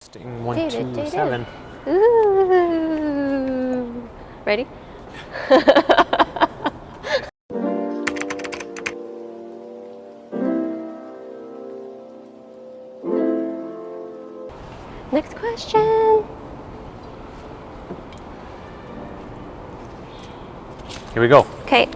Testing 127. Ooh. Ready? Next question. Here we go. Okay.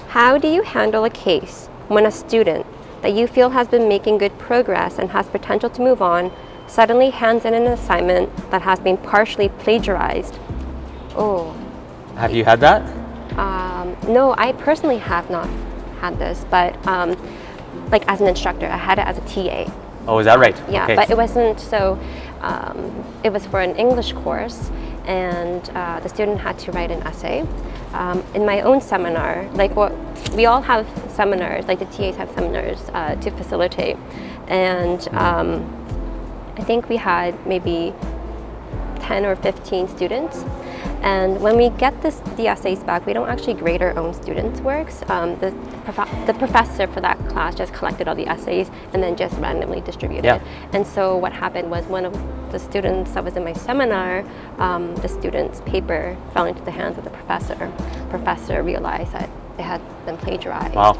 How do you handle a case when a student that you feel has been making good progress and has potential to move on suddenly hands in an assignment that has been partially plagiarized? Oh. Have you had that? No, I personally have not had this, but like as an instructor, I had it as a TA. Oh, is that right? Yeah, Okay. but it wasn't so. It was for an English course, and the student had to write an essay. In my own seminar, like what we all have seminars, like the TAs have seminars to facilitate, and I think we had maybe 10 or 15 students. And when we get the essays back, we don't actually grade our own students' works. The professor for that class just collected all the essays and then just randomly distributed. Yeah. And so what happened was one of the students that was in my seminar, the student's paper fell into the hands of the professor. Professor realized that it had been plagiarized. Wow.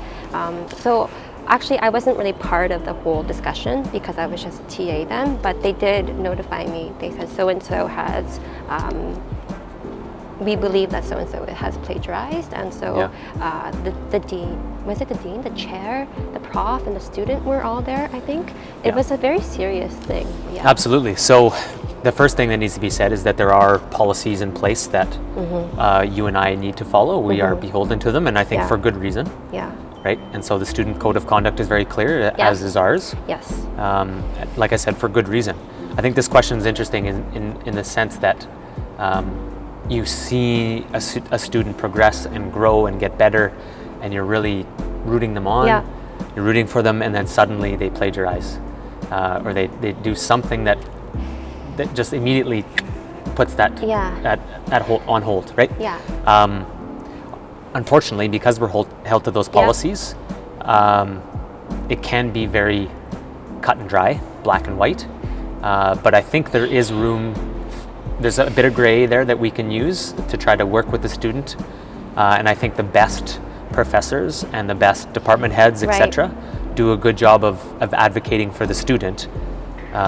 So actually, I wasn't really part of the whole discussion because I was just a TA then, but they did notify me. They said so-and-so has, we believe that so-and-so has plagiarized, and so the dean, was it the dean, the chair, the prof, and the student were all there, I think. It was a very serious thing. Yeah. Absolutely. So the first thing that needs to be said is that there are policies in place that you and I need to follow. We are beholden to them, and I think for good reason. Yeah. Right? And so the student code of conduct is very clear, as is ours. Yes. Like I said, for good reason. I think this question is interesting in the sense that you see a student progress and grow and get better, and you're really rooting them on. Yeah. You're rooting for them, and then suddenly they plagiarize, or they do something that just immediately puts that on hold, right? Yeah. Unfortunately, because we're held to those policies, it can be very cut and dry, black and white. But I think there is room. There's a bit of gray there that we can use to try to work with the student, and I think the best professors and the best department heads, etc., do a good job of advocating for the student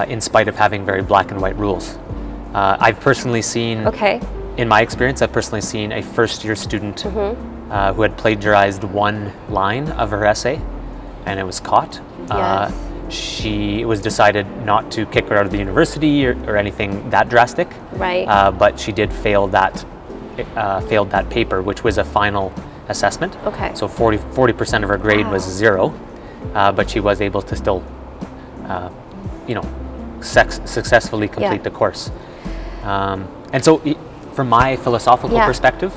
in spite of having very black and white rules. I've personally seen, in my experience, I've personally seen a first-year student who had plagiarized one line of her essay, and it was caught. It was decided not to kick her out of the university or anything that drastic. Right. But she did failed that paper, which was a final assessment. Okay. So 40% of her grade was 0, but she was able to still, successfully complete the course. And so, from my philosophical perspective,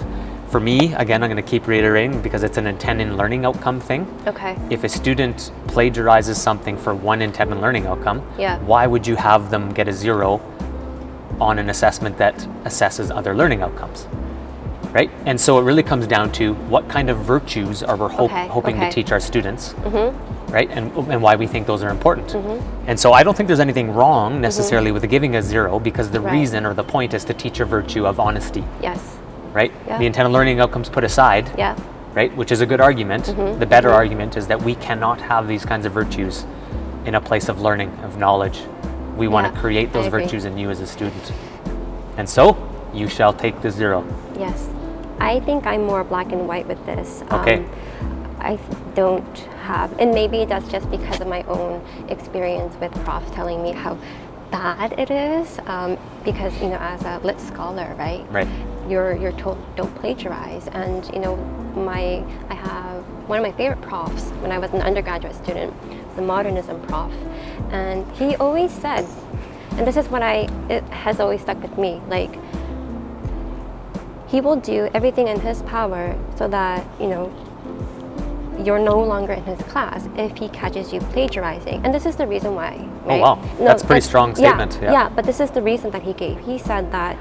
for me, again, I'm going to keep reiterating because it's an intent and learning outcome thing. Okay. If a student plagiarizes something for one intent and learning outcome, why would you have them get a 0 on an assessment that assesses other learning outcomes? Right? And so it really comes down to what kind of virtues are we hoping to teach our students, right? And why we think those are important. And so I don't think there's anything wrong necessarily with giving a 0 because the reason or the point is to teach a virtue of honesty. Yes. Right? The intent and learning outcomes put aside, right? Which is a good argument. The better argument is that we cannot have these kinds of virtues in a place of learning, of knowledge. We want to create those virtues in you as a student. And so, you shall take the 0. Yes. I think I'm more black and white with this. Okay. I don't have, and maybe that's just because of my own experience with profs telling me how bad it is, because as a lit scholar, right? You're told don't plagiarize, and I have one of my favorite profs when I was an undergraduate student, the modernism prof, and he always said, and this is what it has always stuck with me, like he will do everything in his power so that you're no longer in his class if he catches you plagiarizing. And this is the reason why, right? Oh wow, that's a pretty strong statement. Yeah, but this is the reason that he gave. He said that,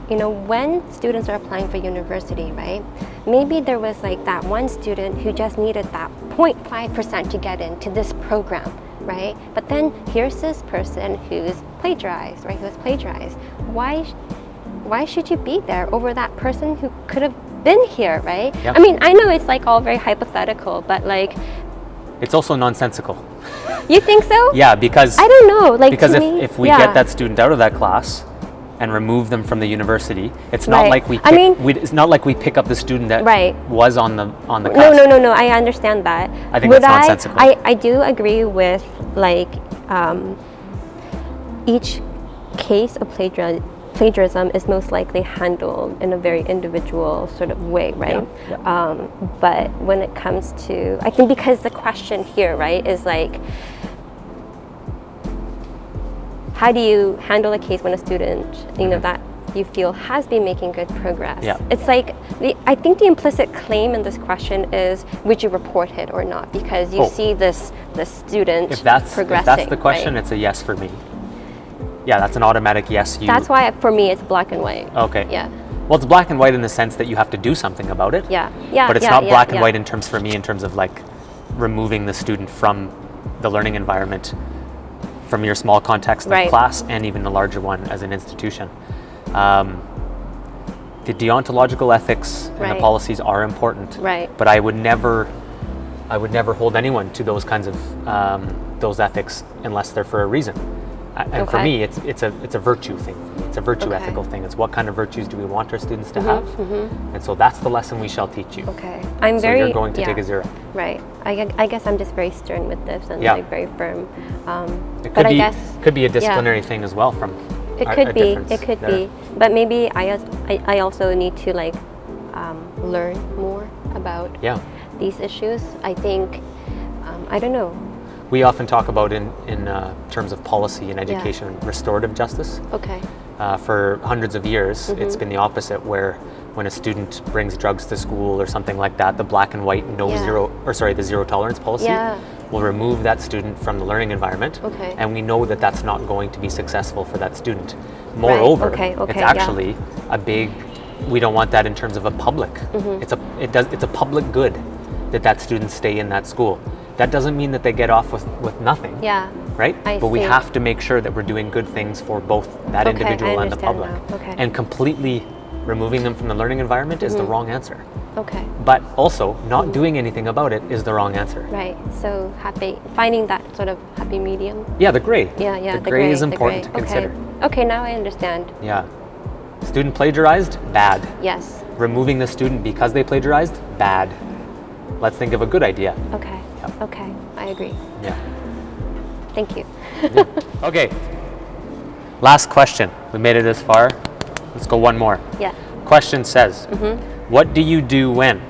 when students are applying for university, right, maybe there was like that one student who just needed that 0.5% to get into this program, right? But then here's this person who's plagiarized, right? Who has plagiarized. Why should you be there over that person who could have been here, right? Yep. I mean, I know it's like all very hypothetical, but like, It's also nonsensical. you think so? Yeah, because I don't know. Like, because to if, me, if we yeah. get that student out of that class and remove them from the university, it's not Right. like we I mean- it's not like we pick up the student that Right. was on the No, cusp. no. I understand that. I think Would that's nonsensical. I do agree with like each case of plagiarism is most likely handled in a very individual sort of way, right? Yeah. But when it comes to, I think because the question here, right, is like, how do you handle a case when a student, you know, that you feel has been making good progress? Yeah. It's like, I think the implicit claim in this question is, would you report it or not? Because you see the student If that's progressing. the question, right? it's a yes for me. Yeah, that's an automatic yes. That's why for me it's black and white. Okay. Yeah. Well, it's black and white in the sense that you have to do something about it. Yeah. Yeah. But it's yeah, not yeah, black and yeah. white in terms for me in terms of like removing the student from the learning environment, from your small context of Right. class and even the larger one as an institution. The deontological ethics and the Right. policies are important. Right. But I would never hold anyone to those kinds of those ethics unless they're for a reason. And for Okay. me, it's a virtue thing. It's a virtue Okay. ethical thing. It's what kind of virtues do we want our students to have? And so that's the lesson we shall teach you. Okay. I'm So very. you're going to yeah. take a 0. Right. I guess I'm just very stern with this and Yeah. like very firm. It but could I be guess could be a disciplinary thing as well from it a could be. difference It could there. be. But maybe I also need to like learn more about Yeah. these issues. I think I don't know. We often talk about in terms of policy and education restorative justice. Okay. For hundreds of years, Mm-hmm. it's been the opposite, where when a student brings drugs to school or something like that, the black and white the zero tolerance policy Yeah. will remove that student from the learning environment. Okay. And we know that that's not going to be successful for that student. Moreover, Okay, it's yeah. actually a big, we don't want that in terms of a public. Mm-hmm. It's a public good that student stay in that school. That doesn't mean that they get off with nothing. Yeah. Right? I But we see. have to make sure that we're doing good things for both that Okay, individual I and the understand public. now. Okay. And completely removing them from the learning environment is the wrong answer. Okay. But also, not doing anything about it is the wrong answer. Right. So finding that sort of happy medium. Yeah, the gray. Yeah. The gray is important to okay. consider. Okay. Now I understand. Yeah. Student plagiarized, bad. Yes. Removing the student because they plagiarized, bad. Let's think of a good idea. Okay. Yep. Okay. I agree. Yeah. Thank you. Okay. Last question. We made it this far. Let's go one more. Yeah. Question says, what do you do when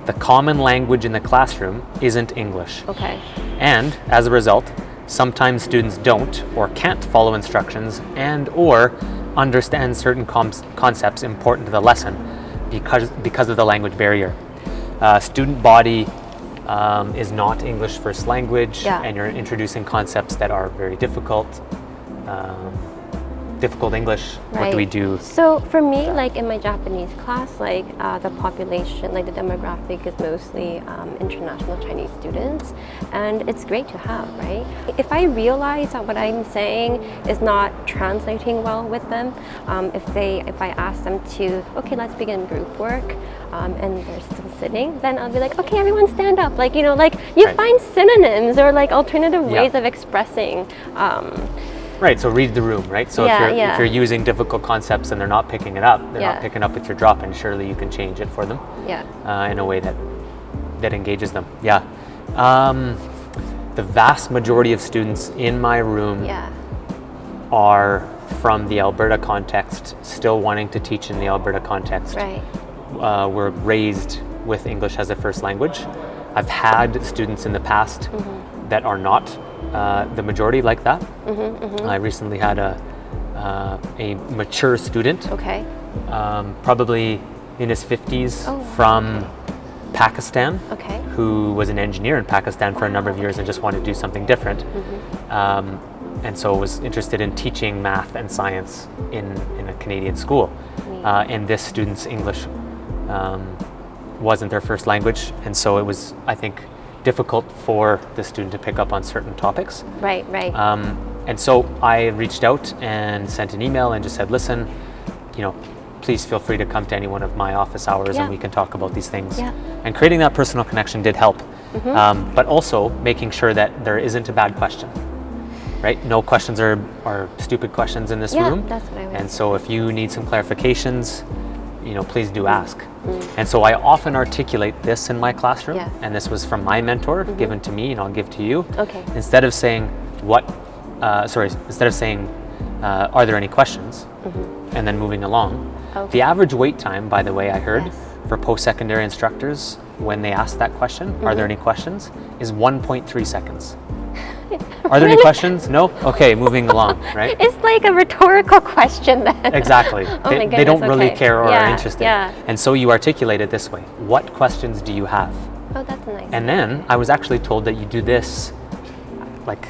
the common language in the classroom isn't English? Okay. And as a result, sometimes students don't or can't follow instructions and or understand certain concepts important to the lesson because of the language barrier. Student body is not English first language, Yeah. and you're introducing concepts that are very difficult. Difficult English. What do we do? So for me, like in my Japanese class, like the population, like the demographic is mostly international Chinese students, and it's great to have, right? If I realize that what I'm saying is not translating well with them, if I ask them to, okay, let's begin group work, and they're still sitting, then I'll be like, okay, everyone stand up. Like, you know, like you Right. find synonyms or like alternative Yeah. ways of expressing. Right, so read the room, right? So Yeah, if you're using difficult concepts and they're not picking it up, they're Yeah. not picking up with your drop, and surely you can change it for them Yeah. in a way that engages them. Yeah. The vast majority of students in my room Yeah. are from the Alberta context, still wanting to teach in the Alberta context. Right. Were raised with English as a first language. I've had students in the past that are not the majority like that. I recently had a mature student, Okay. probably in his 50s, Oh, from Pakistan, Okay. who was an engineer in Pakistan for a number of years and just wanted to do something different. And so was interested in teaching math and science in a Canadian school. And this student's English wasn't their first language, and so it was, I think, difficult for the student to pick up on certain topics. Right. And so I reached out and sent an email and just said, listen, please feel free to come to any one of my office hours and we can talk about these things. Yeah. And creating that personal connection did help, but also making sure that there isn't a bad question, right? No questions are stupid questions in this room. That's what I would And say. so if you need some clarifications, please do ask. And so I often articulate this in my classroom, Yeah. and this was from my mentor, given to me, and I'll give to you. Okay. Instead of saying, are there any questions? And then moving along. Okay. The average wait time, by the way, I heard, Yes. for post-secondary instructors, when they ask that question, are there any questions, is 1.3 seconds. Are there any questions? No? Okay, moving along, right? It's like a rhetorical question then. Exactly. Oh my They don't goodness, really okay. care or Yeah, are interested. yeah. And so you articulate it this way. What questions do you have? Oh, that's nice. And then I was actually told that you do this like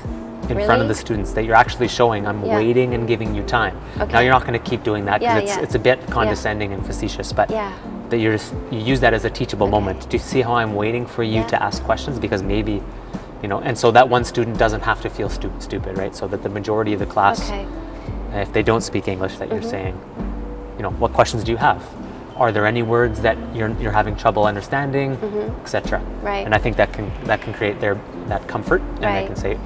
in front Really? of the students, that you're actually showing I'm Yeah. waiting and giving you time. Now Okay. you're not going to keep doing that because Yeah, yeah. it's a bit condescending and facetious, but Yeah. that you use that as a teachable moment. Do you see how I'm waiting for you Yeah. to ask questions? Because maybe, and so that one student doesn't have to feel stupid, right? So that the majority of the class, Okay. if they don't speak English, that you're saying, what questions do you have? Are there any words that you're having trouble understanding, etc. Right. And I think that can create that comfort, and they Right. can say,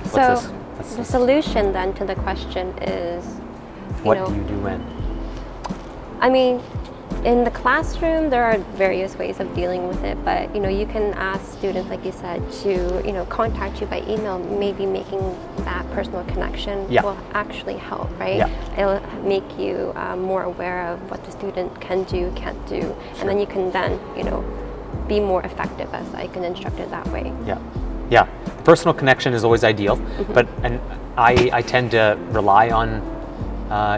"What's So this? What's the this? solution then to the question is, What do you do when?" I mean, in the classroom, there are various ways of dealing with it, but you can ask students, like you said, to contact you by email. Maybe making that personal connection Yeah. will actually help, right? Yeah. It'll make you more aware of what the student can do, can't do, and then you can then be more effective as like an instructor that way. Yeah. The personal connection is always ideal, but I tend to rely on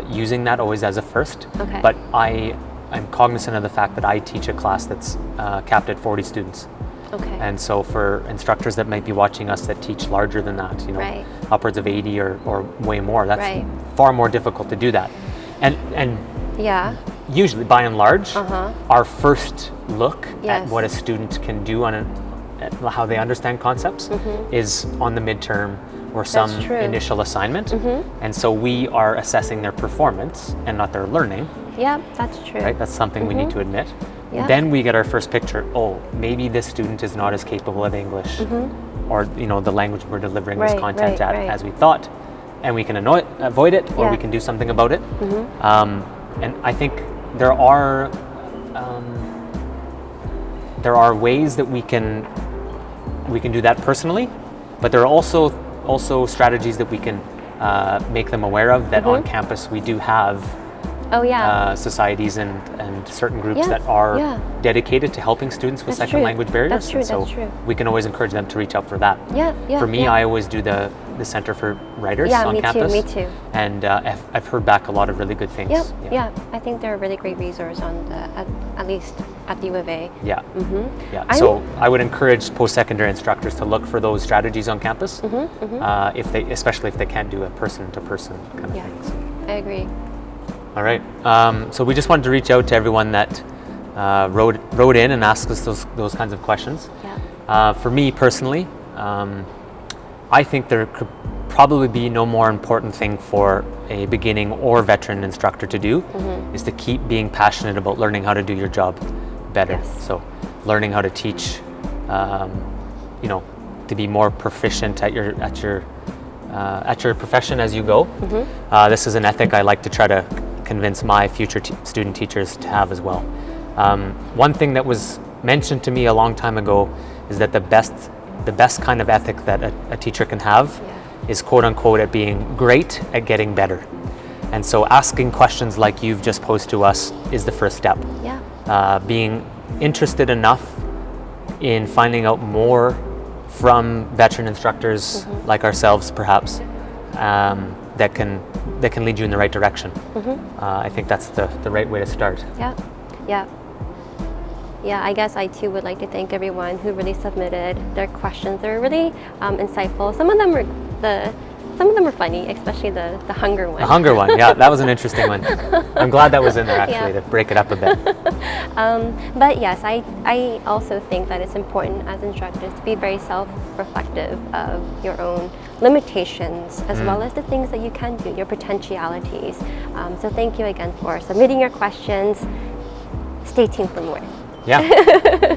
using that always as a first. Okay. But I'm cognizant of the fact that I teach a class that's capped at 40 students. Okay. And so for instructors that might be watching us that teach larger than that, Right. upwards of 80 or way more, that's Right. far more difficult to do that. And Yeah. usually, by and large, Uh-huh. our first look Yes. at what a student can do at how they understand concepts is on the midterm or some true. initial assignment. And so we are assessing their performance and not their learning, Yeah, that's true. right? That's something we need to admit. Yeah. Then we get our first picture. Oh, maybe this student is not as capable of English or the language we're delivering this Right, content right, at right. as we thought, and we can avoid it, or Yeah. we can do something about it. And I think there are ways that we can do that personally, but there are also strategies that we can make them aware of that on campus we do have Oh yeah. societies and certain groups Yeah, that are yeah. dedicated to helping students with That's second true. language barriers. That's true, And so that's true. we can always encourage them to reach out for that. Yeah, yeah. For me, yeah. I always do the Center for Writers Yeah, on me too, campus. me too. And I've heard back a lot of really good things. Yep, yeah. I think they're a really great resource at least at the U of A. Yeah. Yeah. I So I would encourage post-secondary instructors to look for those strategies on campus, especially if they can't do a person-to-person kind of Yeah, thing. So. I agree. All right. So we just wanted to reach out to everyone that wrote in and asked us those kinds of questions. Yeah. For me personally, I think there could probably be no more important thing for a beginning or veteran instructor to do is to keep being passionate about learning how to do your job better. Yes. So learning how to teach, to be more proficient at your profession as you go. This is an ethic I like to try to convince my future student teachers to have as well. One thing that was mentioned to me a long time ago is that the best kind of ethic that a teacher can have is quote unquote at being great at getting better. And so asking questions like you've just posed to us is the first step. Yeah. Being interested enough in finding out more from veteran instructors like ourselves perhaps that can lead you in the right direction. I think that's the right way to start. Yeah. Yeah. Yeah, I guess I too would like to thank everyone who really submitted their questions. They're really insightful. Some of them were some of them are funny, especially the hunger one. The hunger one, yeah, that was an interesting one. I'm glad that was in there actually Yeah. to break it up a bit. But yes, I also think that it's important as instructors to be very self-reflective of your own limitations as well as the things that you can do, your potentialities. So thank you again for submitting your questions. Stay tuned for more. Yeah.